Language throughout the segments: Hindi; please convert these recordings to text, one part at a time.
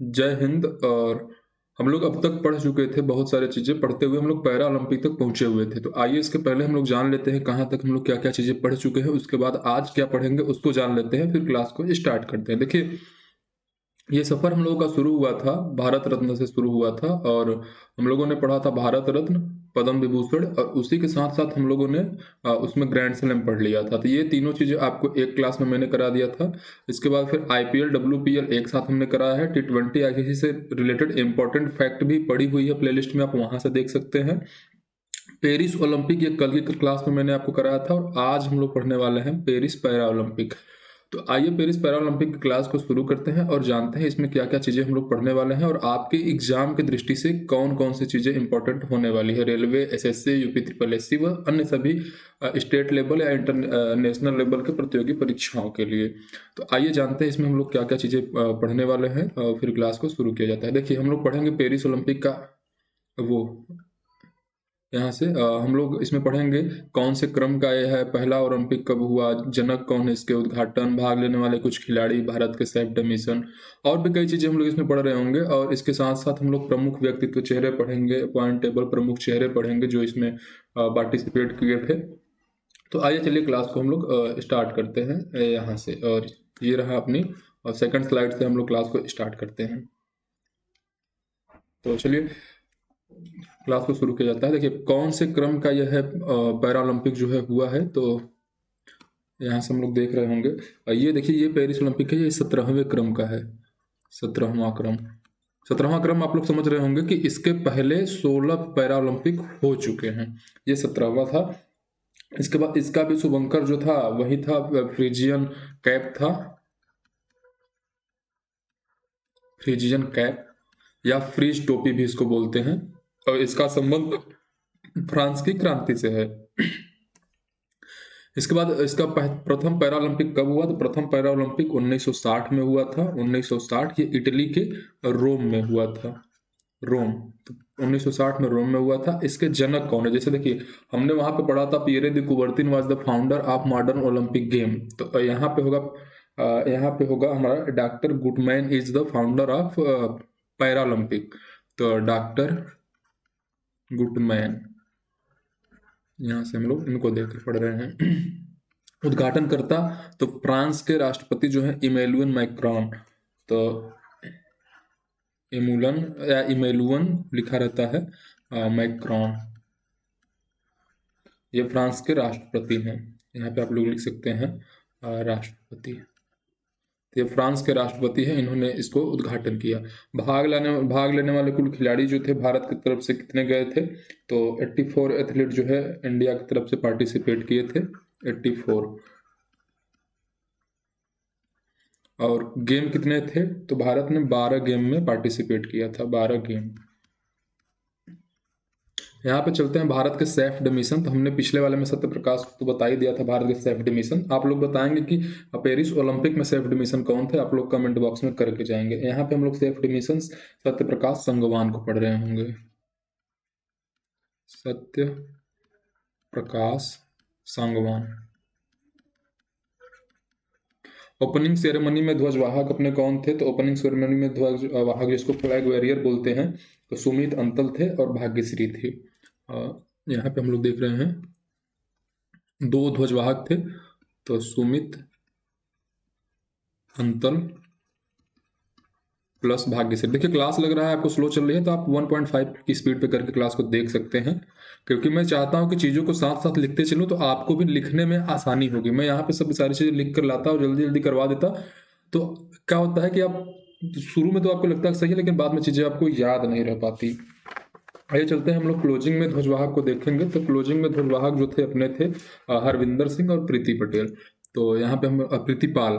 जय हिंद। और हम लोग अब तक पढ़ चुके थे, बहुत सारी चीज़ें पढ़ते हुए हम लोग पैरा ओलंपिक तक पहुंचे हुए थे। तो आइए इसके पहले हम लोग जान लेते हैं कहाँ तक हम लोग क्या क्या चीज़ें पढ़ चुके हैं, उसके बाद आज क्या पढ़ेंगे उसको जान लेते हैं, फिर क्लास को स्टार्ट करते हैं। देखिए, ये सफ़र हम लोगों का शुरू हुआ था, भारत रत्न से शुरू हुआ था, और हम लोगों ने पढ़ा था भारत रत्न, पद्म विभूषण, और उसी के साथ साथ हम लोगों ने उसमें ग्रैंड स्लैम पढ़ लिया था। तो ये तीनों चीज़ें आपको एक क्लास में मैंने करा दिया था। इसके बाद फिर आईपीएल WPL एक साथ हमने कराया है। T20 आईसीसी से रिलेटेड इंपॉर्टेंट फैक्ट भी पड़ी हुई है प्लेलिस्ट में, आप वहाँ से देख सकते हैं। पेरिस ओलंपिक ये कल की क्लास में मैंने आपको कराया था, और आज हम लोग पढ़ने वाले हैं पेरिस पैरा ओलंपिक। तो आइए पेरिस पैरा ओलंपिक की क्लास को शुरू करते हैं और जानते हैं इसमें क्या क्या चीज़ें हम लोग पढ़ने वाले हैं, और आपके एग्जाम की दृष्टि से कौन कौन सी चीज़ें इंपॉर्टेंट होने वाली है रेलवे, SSC, UP SSC व अन्य सभी स्टेट लेवल या इंटरनेशनल लेवल के प्रतियोगी परीक्षाओं के लिए। तो आइए जानते हैं इसमें हम लोग क्या क्या चीज़ें पढ़ने वाले हैं, और फिर क्लास को शुरू किया जाता है। देखिए, हम लोग पढ़ेंगे पेरिस ओलंपिक का वो यहाँ से हम लोग इसमें पढ़ेंगे कौन से क्रम का यह है, पहला ओलंपिक कब हुआ, जनक कौन है इसके, उद्घाटन, भाग लेने वाले कुछ खिलाड़ी, भारत के सेफ मिशन, और भी कई चीज़ें हम लोग इसमें पढ़ रहे होंगे। और इसके साथ साथ हम लोग प्रमुख व्यक्तित्व चेहरे पढ़ेंगे, पॉइंट टेबल प्रमुख चेहरे पढ़ेंगे जो इसमें पार्टिसिपेट किए थे। तो आइए चलिए क्लास को हम लोग स्टार्ट करते हैं यहाँ से, और ये रहा अपनी, और सेकंड स्लाइड से हम लोग क्लास को स्टार्ट करते हैं। तो चलिए क्लास को शुरू किया जाता है। देखिए, कौन से क्रम का यह है पैरा ओलंपिक जो है हुआ है, तो यहाँ से हम लोग देख रहे होंगे। ये देखिए, ये पेरिस ओलंपिक है, ये 17वें क्रम का है, 17वां क्रम। 17वां क्रम आप लोग समझ रहे होंगे कि इसके पहले 16 पैरा ओलंपिक हो चुके हैं, ये 17वां था। इसके बाद इसका भी शुभंकर जो था वही था, फ्रिजियन कैप था, फ्रिजियन कैप या फ्रीज टोपी भी इसको बोलते हैं, और इसका संबंध फ्रांस की क्रांति से है। इसके बाद इसका प्रथम पैरा ओलंपिक कब हुआ, तो प्रथम पैरा ओलंपिक 1960 में हुआ था। 1960 ये इटली के रोम में हुआ था, रोम। तो 1960 में रोम में हुआ था। इसके जनक कौन है, जैसे देखिए हमने वहां पे पढ़ा था Pierre de Coubertin was the founder of modern Olympic game. तो यहाँ पे होगा हमारा doctor Guttmann is the founder of para Olympic. तो डॉक्टर गुटमैन, यहाँ से हम लोग इनको देख कर पढ़ रहे हैं। उद्घाटन करता तो फ्रांस के राष्ट्रपति जो है इमैनुअल मैक्रोन। तो इमूलन या इमैनुअल लिखा रहता है, मैक्रोन, ये फ्रांस के राष्ट्रपति हैं। यहाँ पे आप लोग लिख सकते हैं राष्ट्रपति। तो ये फ्रांस के राष्ट्रपति हैं, इन्होंने इसको उद्घाटन किया। भाग लेने वाले कुल खिलाड़ी जो थे भारत की तरफ से कितने गए थे, तो 84 एथलीट जो है इंडिया की तरफ से पार्टिसिपेट किए थे, 84। और गेम कितने थे, तो भारत ने 12 गेम में पार्टिसिपेट किया था, 12 गेम। यहाँ पे चलते हैं भारत के सेफ मिशन। तो हमने पिछले वाले में सत्य प्रकाश तो बता ही दिया था भारत के सेफ मिशन। आप लोग बताएंगे कि पेरिस ओलंपिक में सेफ मिशन कौन थे, आप लोग कमेंट बॉक्स में करके जाएंगे। यहाँ पे हम लोग सेफ मिशन सत्य प्रकाश संगवान को पढ़ रहे होंगे, सत्य प्रकाश सांगवान। ओपनिंग सेरेमनी में ध्वजवाहक अपने कौन थे, तो ओपनिंग सेरेमनी में ध्वजवाहक जिसको फ्लैग वेरियर बोलते हैं, तो सुमित अंतल थे और भाग्यश्री थी। यहाँ पे हम लोग देख रहे हैं 2 ध्वजवाहक थे, तो सुमित अंतल प्लस भाग्यश्री। देखिए क्लास लग रहा है आपको स्लो चल रही है, तो आप 1.5 की स्पीड पे करके क्लास को देख सकते हैं, क्योंकि मैं चाहता हूं कि चीज़ों को साथ साथ लिखते चलूं तो आपको भी लिखने में आसानी होगी। मैं यहाँ पे सब सारी चीज़ें लिख कर लाता और जल्दी जल्दी करवा देता, तो क्या होता है कि आप शुरू में तो आपको लगता है सही है, लेकिन बाद में चीज़ें आपको याद नहीं रह पाती। आइए चलते हैं हम लोग क्लोजिंग में ध्वजवाहक को देखेंगे। तो क्लोजिंग में ध्वजवाहक जो थे अपने थे हरविंदर सिंह और प्रीति पटेल। तो यहाँ पे हम प्रीतिपाल,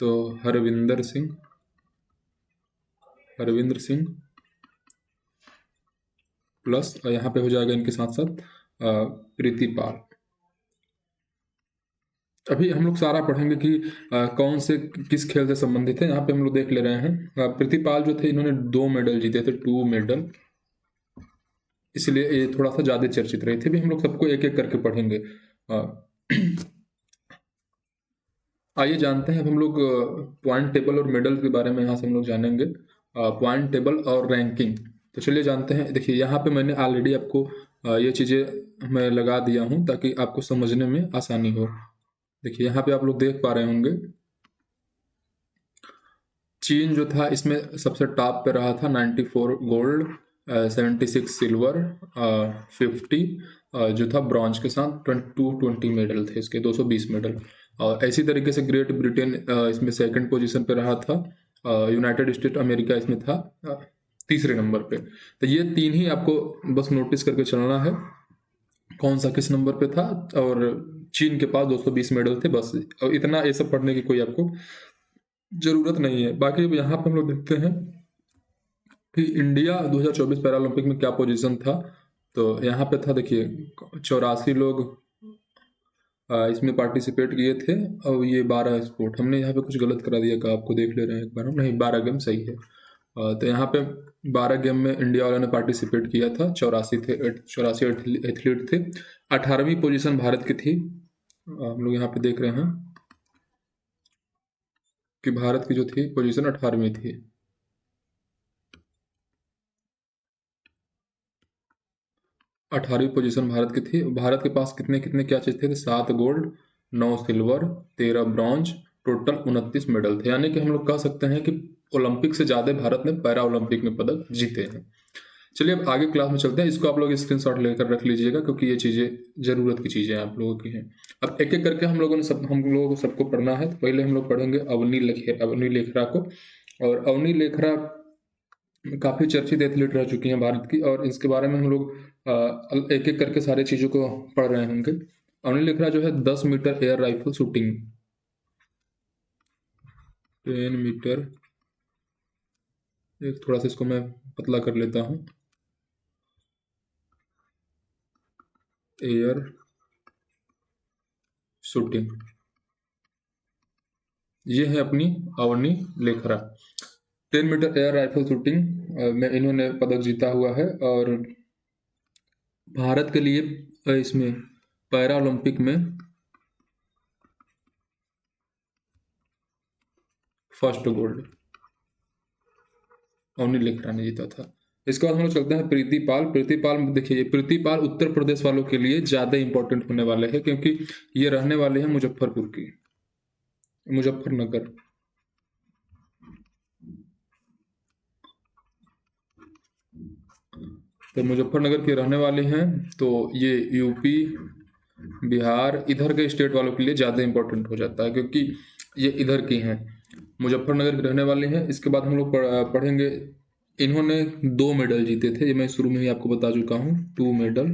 तो हरविंदर सिंह प्लस यहाँ पे हो जाएगा इनके साथ साथ प्रीतिपाल। अभी हम लोग सारा पढ़ेंगे कि कौन से किस खेल से संबंधित है। यहाँ पे हम लोग देख ले रहे हैं प्रीतिपाल जो थे इन्होंने 2 मेडल जीते थे, 2 मेडल, इसलिए ये थोड़ा सा ज़्यादा चर्चित रहे थे। भी हम लोग सबको एक एक करके पढ़ेंगे। आइए जानते हैं अब हम लोग पॉइंट टेबल और मेडल के बारे में, यहाँ से हम लोग जानेंगे। पॉइंट टेबल और रैंकिंग। तो चलिए जानते हैं। देखिए यहाँ पे मैंने ऑलरेडी आपको ये चीज़ें मैं लगा दिया हूँ ताकि आपको समझने में आसानी हो। देखिए यहाँ पे आप लोग देख पा रहे होंगे, चीन जो था इसमें सबसे टॉप पे रहा था, 94 गोल्ड, 76 सिल्वर, 50 जो था ब्रॉन्ज के साथ, 220 मेडल थे इसके, 220 मेडल। और इसी तरीके से ग्रेट ब्रिटेन इसमें सेकंड पोजीशन पे रहा था, यूनाइटेड स्टेट अमेरिका इसमें था तीसरे नंबर पे। तो ये तीन ही आपको बस नोटिस करके चलना है कौन सा किस नंबर पे था। और चीन के पास 220 मेडल थे बस, और इतना ये सब पढ़ने की कोई आपको जरूरत नहीं है। बाकी अब यहाँ पे हम लोग देखते हैं कि इंडिया 2024 पैरालंपिक में क्या पोजीशन था। तो यहाँ पे था, देखिए 84 लोग इसमें पार्टिसिपेट किए थे, और ये 12 स्पोर्ट, हमने यहाँ पे कुछ गलत करा दिया का आपको देख ले रहे हैं एक बार हम, नहीं 12 गेम सही है। तो यहाँ पे 12 गेम में इंडिया वालों ने पार्टिसिपेट किया था, 84 एथलीट थे। 18वीं पोजीशन भारत की थी। हम लोग यहाँ पे देख रहे हैं कि भारत की जो थी पोजीशन 18वीं थी। 18वीं पोजीशन भारत की थी। भारत के पास कितने कितने क्या चीज़ थे? 7 gold, 9 silver, 13 bronze, total 29 medal थे। यानी कि हम लोग कह सकते हैं कि ओलंपिक से ज़्यादा भारत ने पैरा ओलंपिक में पदक जीते हैं। चलिए अब आगे क्लास में चलते हैं। इसको आप लोग स्क्रीनशॉट लेकर रख लीजिएगा क्योंकि ये चीज़ें ज़रूरत की चीज़ें आप लोगों की हैं। अब एक एक करके हम लोगों को सबको पढ़ना है। तो पहले हम लोग पढ़ेंगे अवनी लेखरा को। और अवनी लेखरा काफ़ी चर्चित एथलीट रह चुकी हैं भारत की, और इसके बारे में हम लोग एक एक करके सारी चीज़ों को पढ़ रहे होंगे। अवनी लेखरा जो है 10 metre air rifle shooting, 10 metre, एक थोड़ा सा इसको मैं पतला कर लेता हूँ, एयर शूटिंग, ये है अपनी Avani Lekhara. 10 metre air rifle shooting में इन्होंने पदक जीता हुआ है, और भारत के लिए इसमें पैरा ओलंपिक में फर्स्ट गोल्ड अवनी लेखरा ने जीता था। इसके बाद हम लोग चलते हैं प्रीतिपाल। प्रीतिपाल, देखिए ये प्रीतिपाल उत्तर प्रदेश वालों के लिए ज़्यादा इंपॉर्टेंट होने वाले हैं क्योंकि ये रहने वाले हैं मुजफ्फरपुर की, मुजफ्फरनगर। तो मुजफ्फरनगर के रहने वाले हैं, तो ये यूपी, बिहार, इधर के स्टेट वालों के लिए ज़्यादा इंपॉर्टेंट हो जाता है क्योंकि ये इधर की हैं, मुजफ्फरनगर के रहने वाले हैं। इसके बाद हम लोग पढ़ेंगे, इन्होंने 2 मेडल जीते थे, ये मैं शुरू में ही आपको बता चुका हूँ, 2 मेडल।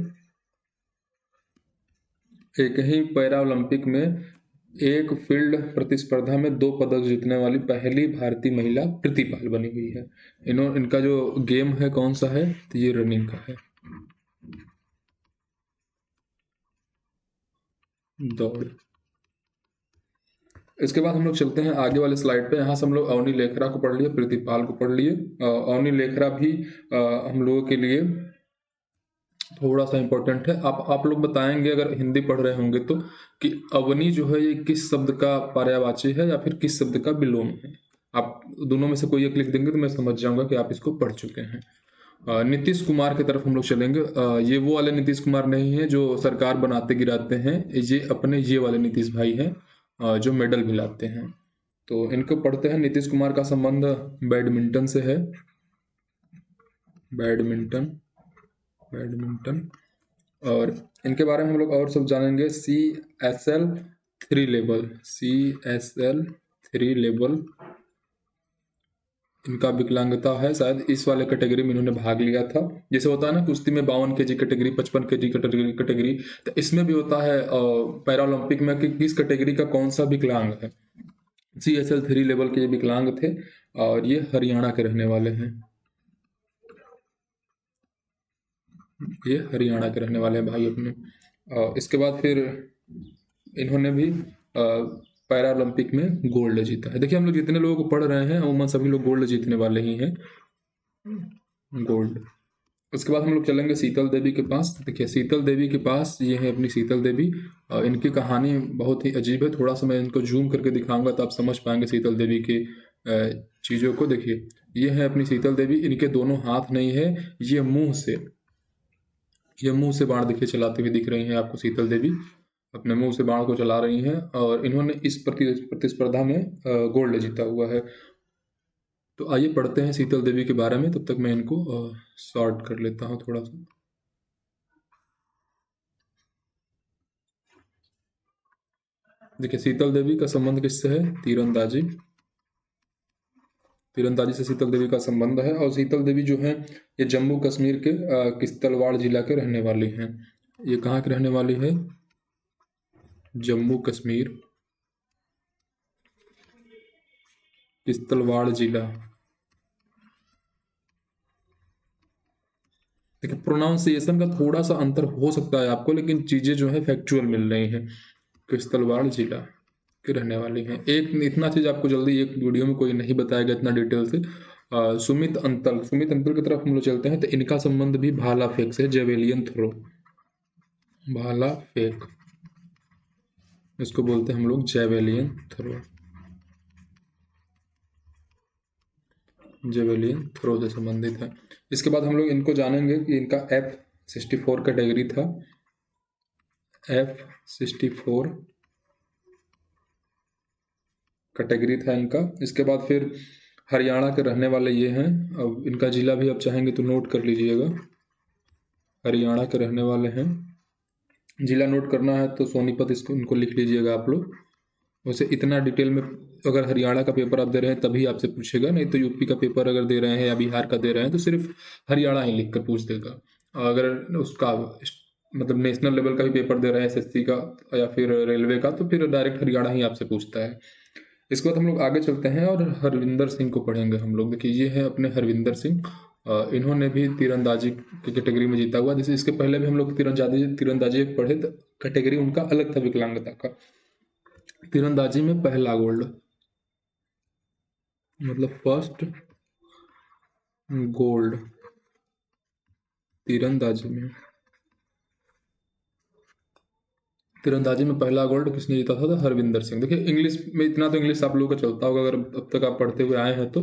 एक ही पैरा ओलंपिक में एक फील्ड प्रतिस्पर्धा में 2 पदक जीतने वाली पहली भारतीय महिला प्रीतिपाल बनी हुई है। इनका जो गेम है कौन सा है? तो ये रनिंग का है, दौड़। इसके बाद हम लोग चलते हैं आगे वाले स्लाइड पे। यहाँ से हम लोग अवनी लेखरा को पढ़ लिए, प्रीतिपाल को पढ़ लिए। अवनी लेखरा भी हम लोगों के लिए थोड़ा सा इम्पोर्टेंट है। आप लोग बताएंगे अगर हिंदी पढ़ रहे होंगे तो, कि अवनी जो है ये किस शब्द का पर्यायवाची है या फिर किस शब्द का विलोम है। आप दोनों में से कोई एक लिख देंगे तो मैं समझ जाऊंगा कि आप इसको पढ़ चुके हैं। नीतीश कुमार की तरफ हम लोग चलेंगे। ये वो वाले नीतीश कुमार नहीं है जो सरकार बनाते गिराते हैं, ये अपने ये वाले नीतीश भाई हैं जो मेडल भी लाते हैं। तो इनको पढ़ते हैं। नीतीश कुमार का संबंध बैडमिंटन से है, बैडमिंटन। और इनके बारे में हम लोग और सब जानेंगे। CSL 3 लेवल, CSL 3 लेवल इनका विकलांगता है, शायद इस वाले कैटेगरी में इन्होंने भाग लिया था। जैसे होता है ना कुश्ती में 52 kg कैटेगरी, 55 kg कैटेगरी, तो इसमें भी होता है पैरा ओलंपिक में कि किस कैटेगरी का कौन सा विकलांग है। CSL 3 लेवल के ये विकलांग थे, और ये हरियाणा के रहने वाले हैं, ये हरियाणा के रहने वाले हैं भाई अपने। इसके बाद फिर इन्होंने भी पैरा ओलंपिक में गोल्ड जीता है। देखिए हम लोग जितने लोगों को पढ़ रहे हैं उमन सभी लोग गोल्ड जीतने वाले ही हैं, गोल्ड। उसके बाद हम लोग चलेंगे शीतल देवी के पास। देखिए शीतल देवी के पास ये है अपनी शीतल देवी। इनकी कहानी बहुत ही अजीब है, थोड़ा सा मैं इनको जूम करके दिखाऊंगा तो आप समझ पाएंगे शीतल देवी के चीज़ों को देखिए, ये है अपनी शीतल देवी, इनके दोनों हाथ नहीं है, ये मुंह से बाण देखिए चलाते हुए दिख रही हैं आपको शीतल देवी, अपने मुंह से बाण को चला रही हैं और इन्होंने इस प्रतिस्पर्धा में गोल्ड जीता हुआ है। तो आइए पढ़ते हैं शीतल देवी के बारे में, तब तक मैं इनको शॉर्ट कर लेता हूँ थोड़ा सा। देखिए शीतल देवी का संबंध किससे है? तीरंदाजी से शीतल देवी का संबंध है। और शीतल देवी जो है ये जम्मू कश्मीर के किश्तवाड़ जिला के रहने वाली हैं। ये कहाँ के रहने वाली है? जम्मू कश्मीर किश्तवाड़ जिला। देखिए प्रोनाउंसिएशन का थोड़ा सा अंतर हो सकता है आपको, लेकिन चीज़ें जो है फैक्चुअल मिल रही हैं। किश्तवाड़ जिला के रहने वाली हैं। एक इतना चीज़ आपको जल्दी एक वीडियो में कोई नहीं बताएगा इतना डिटेल से। सुमित अंतल की तरफ हम लोग चलते हैं, तो इनका संबंध भी भाला फेंक से, जेवेलियन थ्रो, भाला फेंक, इसको बोलते हैं हम लोग जेवेलियन थ्रो, जेवेलियन थ्रो से संबंधित है। इसके बाद हम लोग इनको जानेंगे कि इनका F-64 कैटेगरी था, F-64 कैटेगरी था इनका। इसके बाद फिर हरियाणा के रहने वाले ये हैं। अब इनका जिला भी आप चाहेंगे तो नोट कर लीजिएगा, हरियाणा के रहने वाले हैं। जिला नोट करना है तो सोनीपत इसको इनको लिख लीजिएगा आप लोग। वैसे इतना डिटेल में अगर हरियाणा का पेपर आप दे रहे हैं तभी आपसे पूछेगा, नहीं तो यूपी का पेपर अगर दे रहे हैं या बिहार का दे रहे हैं तो सिर्फ हरियाणा ही लिख कर पूछ देगा। अगर उसका मतलब नेशनल लेवल का भी पेपर दे रहे हैं एसएससी का या फिर रेलवे का, तो फिर डायरेक्ट हरियाणा ही आपसे पूछता है। इसके बाद हम लोग आगे चलते हैं और हरविंदर सिंह को पढ़ेंगे हम लोग। देखिए ये है अपने हरविंदर सिंह, इन्होंने भी तीरंदाजी की कैटेगरी में जीता हुआ। जैसे इसके पहले भी हम लोग तीरंदाजी पढ़े तो कैटेगरी उनका अलग था, विकलांगता का। तीरंदाजी में पहला गोल्ड, मतलब फर्स्ट गोल्ड तीरंदाजी में पहला गोल्ड किसने जीता था? तो हरविंदर सिंह। देखिए इंग्लिश में इतना तो इंग्लिश आप लोगों का चलता होगा अगर अब तक आप पढ़ते हुए आए हैं तो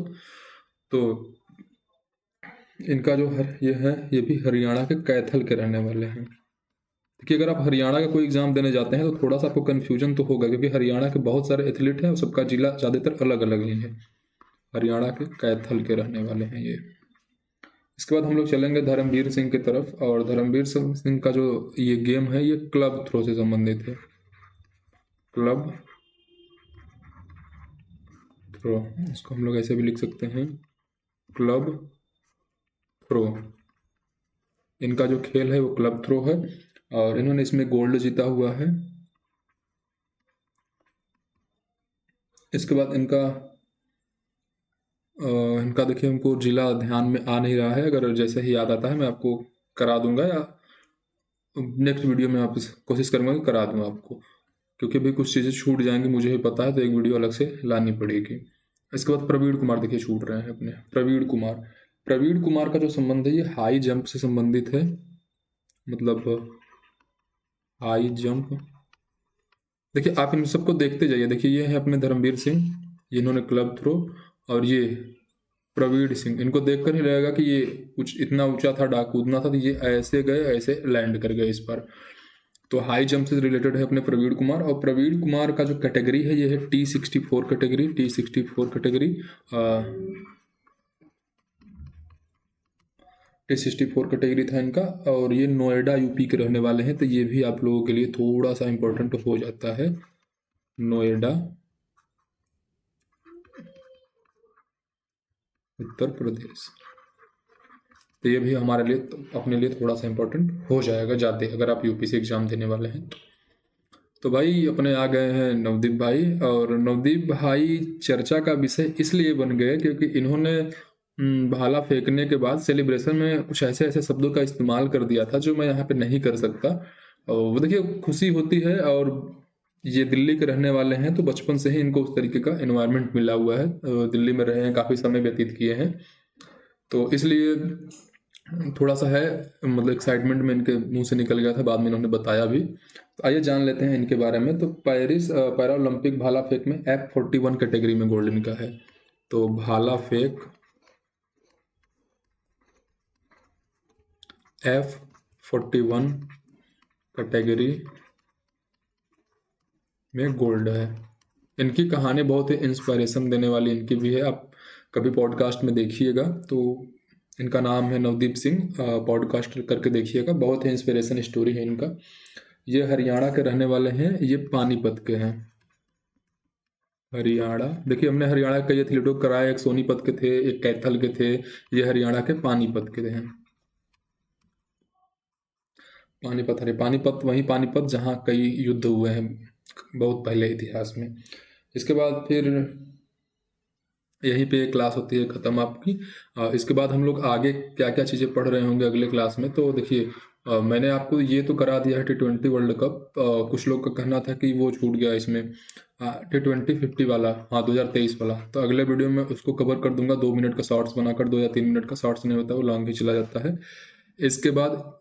इनका जो ये है ये भी हरियाणा के कैथल के रहने वाले हैं। देखिए अगर आप हरियाणा का कोई एग्जाम देने जाते हैं तो थोड़ा सा आपको कन्फ्यूजन तो होगा, क्योंकि हरियाणा के बहुत सारे एथलीट हैं और सबका जिला ज़्यादातर अलग अलग ही है। हरियाणा के कैथल के रहने वाले हैं ये। इसके बाद हम लोग चलेंगे धर्मवीर सिंह की तरफ, और धर्मवीर सिंह का जो ये गेम है ये क्लब थ्रो से संबंधित है, क्लब थ्रो, इसको हम लोग ऐसे भी लिख सकते हैं, क्लब थ्रो। इनका जो खेल है वो क्लब थ्रो है और इन्होंने इसमें गोल्ड जीता हुआ है। इसके बाद इनका देखिए हमको जिला ध्यान में आ नहीं रहा है, अगर जैसे ही याद आता है मैं आपको करा दूंगा या नेक्स्ट वीडियो में आप कोशिश करूंगा कि करा दूंगा आपको, क्योंकि भी कुछ चीज़ें छूट जाएंगी मुझे भी पता है, तो एक वीडियो अलग से लानी पड़ेगी। इसके बाद प्रवीण कुमार देखिए छूट रहे हैं अपने, प्रवीण कुमार का जो संबंध है ये हाई जंप से संबंधित है, मतलब हाई जंप। देखिए आप इन सबको देखते जाइए। देखिए ये है अपने धर्मवीर सिंह, इन्होंने क्लब थ्रो, और ये प्रवीण सिंह, इनको देखकर ही लगेगा कि ये इतना ऊंचा था, डाक कूदना था, तो ये ऐसे गए ऐसे लैंड कर गए इस पर। तो हाई जंप से रिलेटेड है अपने प्रवीण कुमार। और प्रवीण कुमार का जो कैटेगरी है ये है T-64 category, T-64 category, T-64 category था इनका। और ये नोएडा यूपी के रहने वाले हैं, तो ये भी आप लोगों के लिए थोड़ा सा इम्पोर्टेंट हो जाता है, नोएडा उत्तर प्रदेश। तो ये भी हमारे लिए अपने लिए थोड़ा सा इम्पोर्टेंट हो जाएगा जाते, अगर आप यूपी से एग्जाम देने वाले हैं तो भाई अपने आ गए हैं नवदीप भाई। और नवदीप भाई चर्चा का विषय इसलिए बन गए क्योंकि इन्होंने भाला फेंकने के बाद सेलिब्रेशन में कुछ ऐसे ऐसे शब्दों का इस्तेमाल कर दिया था जो मैं यहाँ पे नहीं कर सकता। और वो देखिए खुशी होती है, और ये दिल्ली के रहने वाले हैं तो बचपन से ही इनको उस तरीके का एनवायरनमेंट मिला हुआ है, दिल्ली में रहे हैं, काफ़ी समय व्यतीत किए हैं, तो इसलिए थोड़ा सा है, मतलब एक्साइटमेंट में इनके मुंह से निकल गया था, बाद में इन्होंने बताया भी। तो आइए जान लेते हैं इनके बारे में। तो पेरिस पैरा ओलंपिक भाला फेंक में F-41 कैटेगरी में गोल्ड इनका है। तो भाला फेंक F41 कैटेगरी में गोल्ड है। इनकी कहानी बहुत ही इंस्पिरेशन देने वाली इनकी भी है, आप कभी पॉडकास्ट में देखिएगा। तो इनका नाम है नवदीप सिंह, पॉडकास्ट करके देखिएगा, बहुत ही इंस्पिरेशन स्टोरी है इनका। ये हरियाणा के रहने वाले हैं, ये पानीपत के हैं। हरियाणा, देखिए हमने हरियाणा के कई एथलीटों को कराया, एक सोनीपत के थे, एक कैथल के थे, ये हरियाणा के पानीपत के हैं। पानीपत, अरे पानीपत, वही पानीपत जहाँ कई युद्ध हुए हैं बहुत पहले इतिहास में। इसके बाद फिर यहीं पे क्लास होती है ख़त्म आपकी। इसके बाद हम लोग आगे क्या क्या चीज़ें पढ़ रहे होंगे अगले क्लास में। तो देखिए मैंने आपको ये तो करा दिया है T20 वर्ल्ड कप। कुछ लोग का कहना था कि वो छूट गया इसमें, T20 50 वाला, हाँ 2023 वाला। तो अगले वीडियो में उसको कवर कर दूंगा, 2 मिनट का शॉर्ट्स बनाकर। 2 या 3 मिनट का शॉर्ट्स नहीं होता, वो लॉन्ग ही चला जाता है। इसके बाद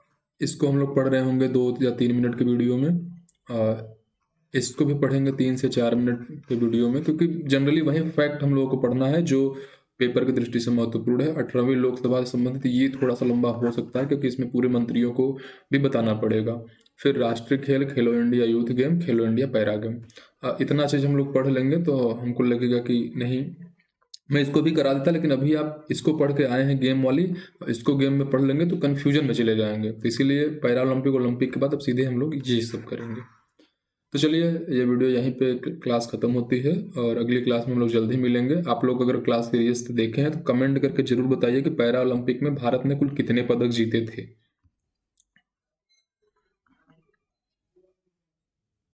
इसको हम लोग पढ़ रहे होंगे 2 या 3 मिनट के वीडियो में। इसको भी पढ़ेंगे 3 से 4 मिनट के वीडियो में, क्योंकि जनरली वही फैक्ट हम लोगों को पढ़ना है जो पेपर की दृष्टि से महत्वपूर्ण है। 18वीं लोकसभा से संबंधित ये थोड़ा सा लंबा हो सकता है, क्योंकि इसमें पूरे मंत्रियों को भी बताना पड़ेगा। फिर राष्ट्रीय खेल, खेलो इंडिया यूथ गेम, खेलो इंडिया पैरा गेम, इतना चीज़ हम लोग पढ़ लेंगे तो हमको लगेगा कि नहीं, मैं इसको भी करा देता, लेकिन अभी आप इसको पढ़ के आए हैं गेम वाली, इसको गेम में पढ़ लेंगे तो कन्फ्यूजन में चले जाएंगे। तो इसीलिए पैरा ओलंपिक के बाद अब सीधे हम लोग ये सब करेंगे। तो चलिए ये वीडियो यहीं पे क्लास ख़त्म होती है, और अगली क्लास में हम लोग जल्दी मिलेंगे। आप लोग अगर क्लास सीरीज देखे हैं तो कमेंट करके जरूर बताइए कि पैरा ओलंपिक में भारत ने कुल कितने पदक जीते थे।